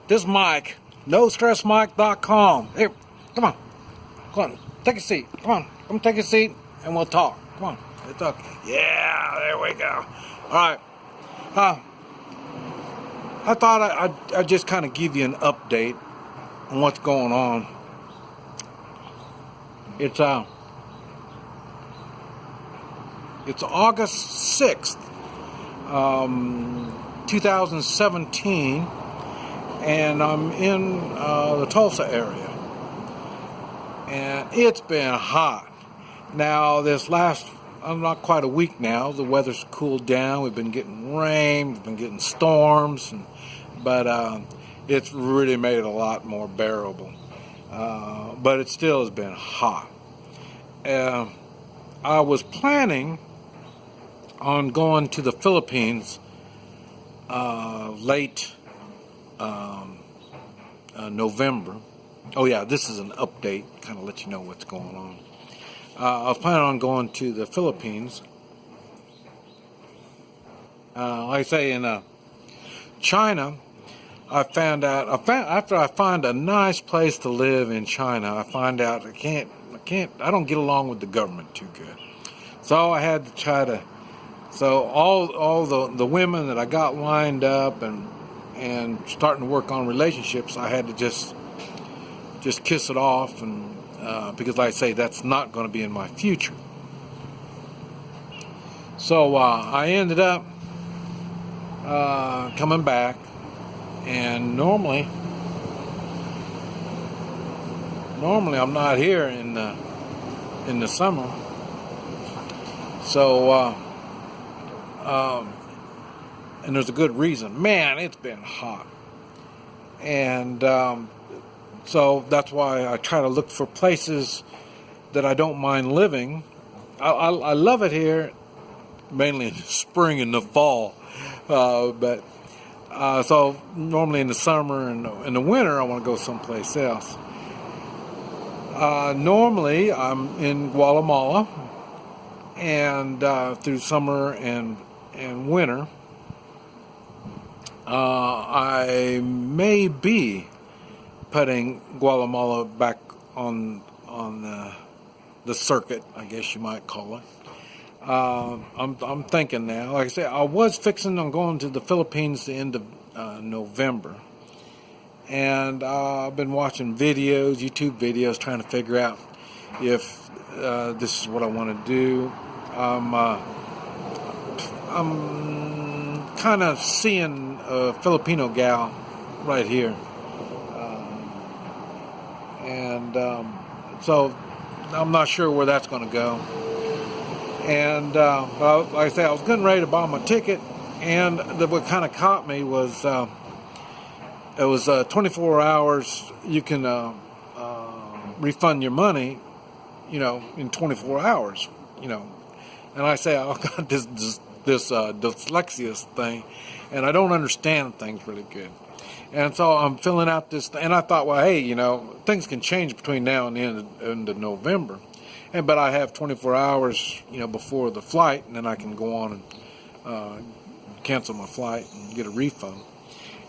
This Mike, NoStressMike.com. Here, come on, take a seat. Come take a seat, and we'll talk. Come on, let's talk. Yeah, there we go. All right. I thought I'd just kind of give you an update on what's going on. It's August 6th, 2017, and I'm in the Tulsa area, and it's been hot. Now this last, not quite a week now, the weather's cooled down. We've been getting rain, we've been getting storms, but it's really made it a lot more bearable. But it still has been hot. I was planning on going to the Philippines late November. Oh yeah, this is an update, kind of let you know what's going on. I was planning on going to the Philippines. Like I say, in China, after I find a nice place to live in China, I find out I don't get along with the government too good. So I had to try to, so all the women that I got lined up and starting to work on relationships, I had to just kiss it off, and because like I say, that's not going to be in my future. So I ended up coming back, and normally I'm not here in the summer. So and there's a good reason. Man, it's been hot, and so that's why I try to look for places that I don't mind living. I love it here, mainly in the spring and the fall, but so normally in the summer and in the winter I want to go someplace else. Normally I'm in Guatemala, and through summer and winter, I may be putting Guatemala back on the circuit, I guess you might call it. I'm thinking now. Like I said, I was fixing on going to the Philippines the end of November, and I've been watching YouTube videos, trying to figure out if this is what I want to do. I'm kind of seeing a Filipino gal right here, and so I'm not sure where that's going to go. And like I say, I was getting ready to buy my ticket, and what kind of caught me was it was 24 hours. You can refund your money, in 24 hours, And I say, I've got this dyslexia thing, and I don't understand things really good. And so I'm filling out this, and I thought, well, hey, things can change between now and the end of November. But I have 24 hours, before the flight, and then I can go on and cancel my flight and get a refund.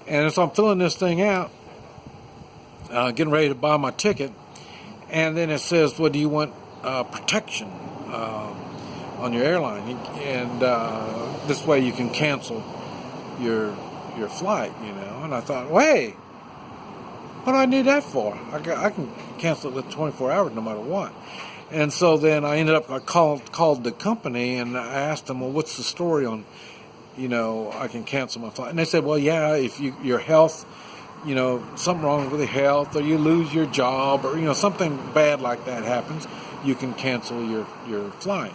And so I'm filling this thing out, getting ready to buy my ticket, and then it says, well, do you want protection on your airline? And this way you can cancel your flight, And I thought, well, hey, what do I need that for? I can cancel it with 24 hours no matter what. And so then I called the company, and I asked them, well, what's the story on, I can cancel my flight? And they said, well, yeah, if your health, something wrong with your health, or you lose your job, or, something bad like that happens, you can cancel your flight.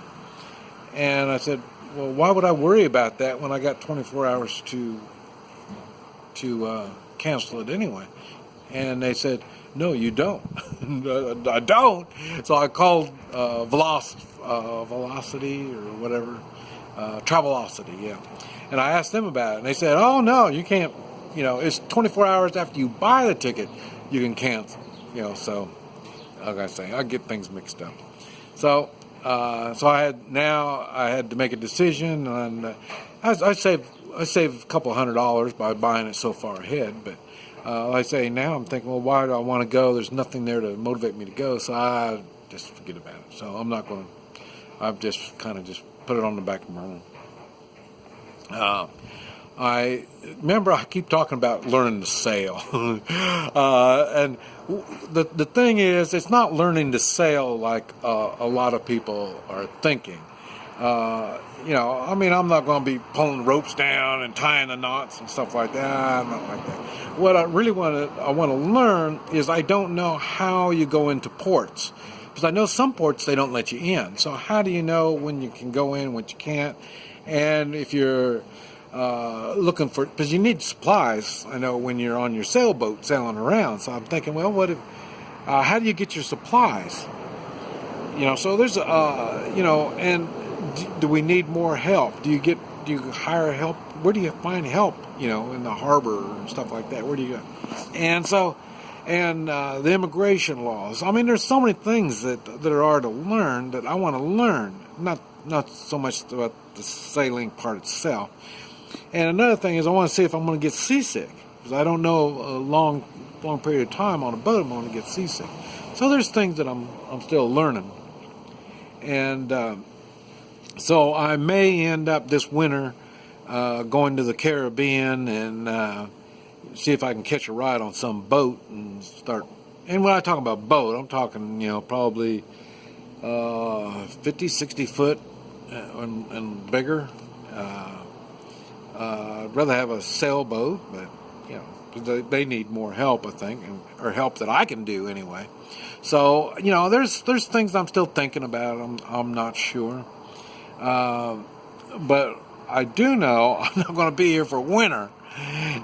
And I said, well, why would I worry about that when I got 24 hours to cancel it anyway? And they said, no, you don't. I don't. So I called Velocity or whatever, Travelocity, yeah. And I asked them about it, and they said, oh, no, you can't, it's 24 hours after you buy the ticket, you can cancel, so, like I say, I get things mixed up. So I had to make a decision, and I saved a couple $100 by buying it so far ahead, but Like I say, now I'm thinking, well, why do I want to go? There's nothing there to motivate me to go, so I just forget about it. So I'm not going to. I've just kind of just put it on the back burner. I remember I keep talking about learning to sail, and the thing is, it's not learning to sail like a lot of people are thinking. I mean, I'm not going to be pulling ropes down and tying the knots and stuff like that. I'm not like that. What I really want to learn is I don't know how you go into ports, because I know some ports they don't let you in. So how do you know when you can go in, when you can't? And if you're looking for, because you need supplies, I know, when you're on your sailboat sailing around. So I'm thinking, well, how do you get your supplies? So there's, and do we need more help? Do you hire help? Where do you find help? In the harbor and stuff like that. Where do you go? And so, the immigration laws. I mean, there's so many things that there are to learn that I want to learn. Not so much about the sailing part itself. And another thing is I want to see if I'm going to get seasick, because I don't know a long period of time on a boat I'm going to get seasick. So there's things that I'm still learning. And so I may end up this winter going to the Caribbean and see if I can catch a ride on some boat and start. And when I talk about boat, I'm talking, probably 50, 60 foot and bigger. I'd rather have a sailboat, but, they need more help, I think, or help that I can do anyway. So, there's things I'm still thinking about. I'm not sure. But I do know I'm not going to be here for winter.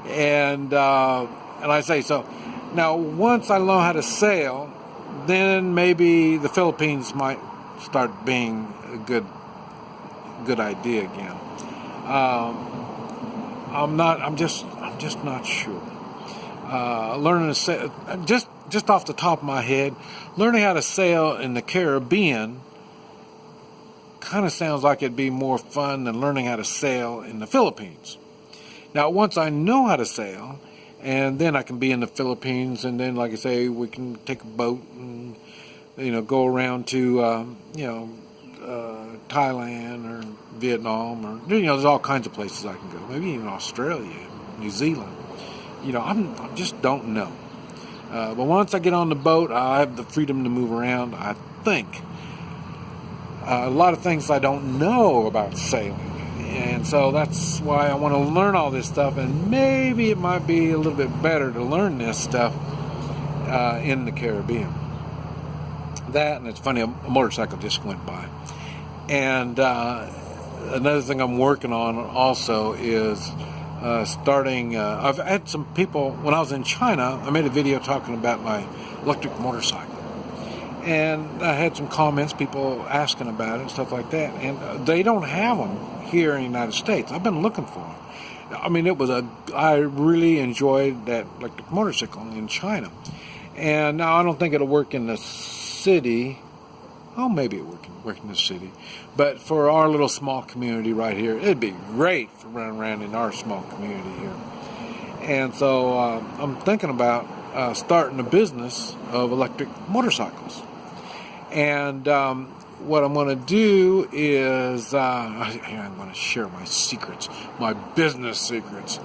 And I say so. Now, once I learn how to sail, then maybe the Philippines might start being a good idea again. I'm just not sure. Learning to sail, just off the top of my head, learning how to sail in the Caribbean kind of sounds like it'd be more fun than learning how to sail in the Philippines. Now, once I know how to sail, and then I can be in the Philippines, and then, like I say, we can take a boat and, go around to, Thailand or Vietnam, or, there's all kinds of places I can go. Maybe even Australia, New Zealand. I just don't know. But once I get on the boat, I have the freedom to move around, I think. A lot of things I don't know about sailing. And so that's why I want to learn all this stuff, and maybe it might be a little bit better to learn this stuff in the Caribbean. That, and it's funny, a motorcycle just went by. And another thing I'm working on also is starting, I've had some people, when I was in China, I made a video talking about my electric motorcycle. And I had some comments, people asking about it and stuff like that. And they don't have them here in the United States. I've been looking for them. I mean, I really enjoyed that electric motorcycle in China. And now I don't think it'll work in the city. Oh, maybe it work in the city. But for our little small community right here, it'd be great for running around in our small community here. And so I'm thinking about starting a business of electric motorcycles. And what I'm going to do is, I'm going to share my secrets, my business secrets.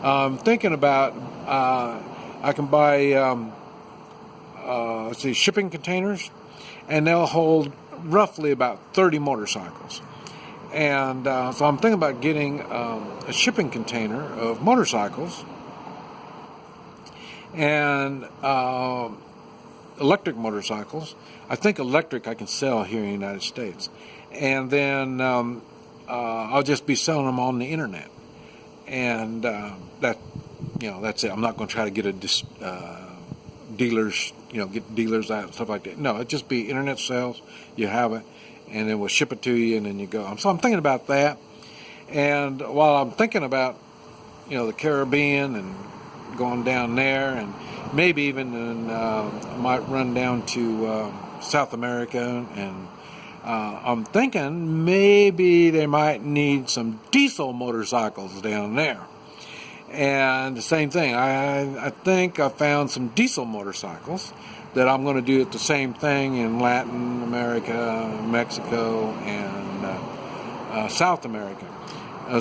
I'm thinking about, I can buy, shipping containers, and they'll hold roughly about 30 motorcycles. And so I'm thinking about getting a shipping container of motorcycles and electric motorcycles. I think electric I can sell here in the United States. And then I'll just be selling them on the internet. And that's it. I'm not going to try to get dealers, get dealers out and stuff like that. No, it'll just be internet sales. You have it, and then we'll ship it to you, and then you go. So I'm thinking about that. And while I'm thinking about, the Caribbean and going down there, and maybe even I might run down to South America, and I'm thinking maybe they might need some diesel motorcycles down there. And the same thing, I think I found some diesel motorcycles that I'm going to do it the same thing in Latin America, Mexico, and South America.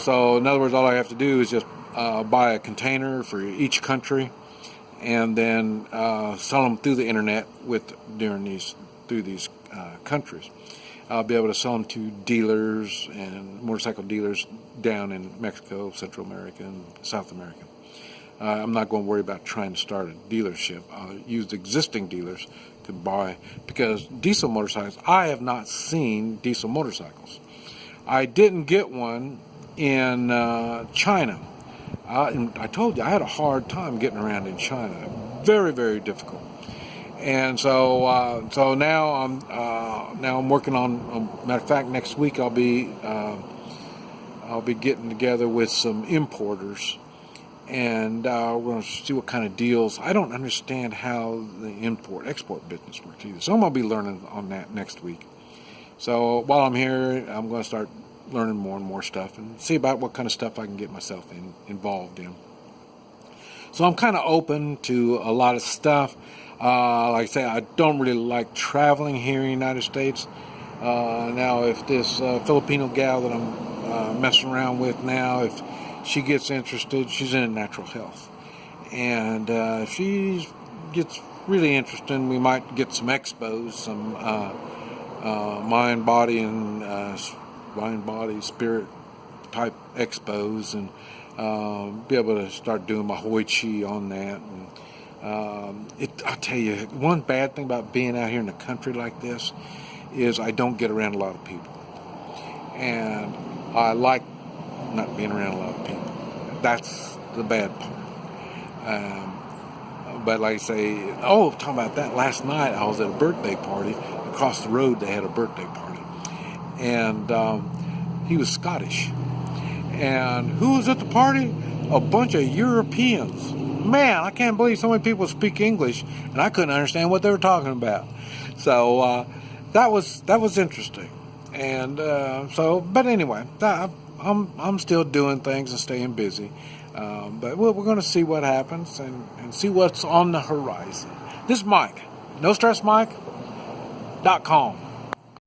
So in other words, all I have to do is just buy a container for each country, and then sell them through the internet through these countries. I'll be able to sell them to dealers and motorcycle dealers down in Mexico, Central America, and South America. I'm not going to worry about trying to start a dealership. I'll use existing dealers to buy, because diesel motorcycles, I have not seen diesel motorcycles. I didn't get one in China. I told you I had a hard time getting around in China. Very, very difficult. And so now I'm working on. Matter of fact, next week I'll be getting together with some importers, and we're going to see what kind of deals. I don't understand how the import-export business works either, so I'm going to be learning on that next week. So while I'm here, I'm going to start learning more and more stuff and see about what kind of stuff I can get myself involved in. So I'm kind of open to a lot of stuff. Like I say, I don't really like traveling here in the United States. Now, if this Filipino gal that I'm messing around with now, if she gets interested, she's in natural health. And if she gets really interested, we might get some expos, some mind, body, spirit type expos, and be able to start doing my Hoi Chi on that. And I'll tell you, one bad thing about being out here in the country like this is I don't get around a lot of people. And I like not being around a lot of people. That's the bad part. But like I say, talking about that, last night I was at a birthday party. Across the road they had a birthday party. And he was Scottish. And who was at the party? A bunch of Europeans. Man, I can't believe so many people speak English, and I couldn't understand what they were talking about. So that was interesting. And but anyway, I'm still doing things and staying busy. But we're going to see what happens and see what's on the horizon. This is Mike, NoStressMike.com.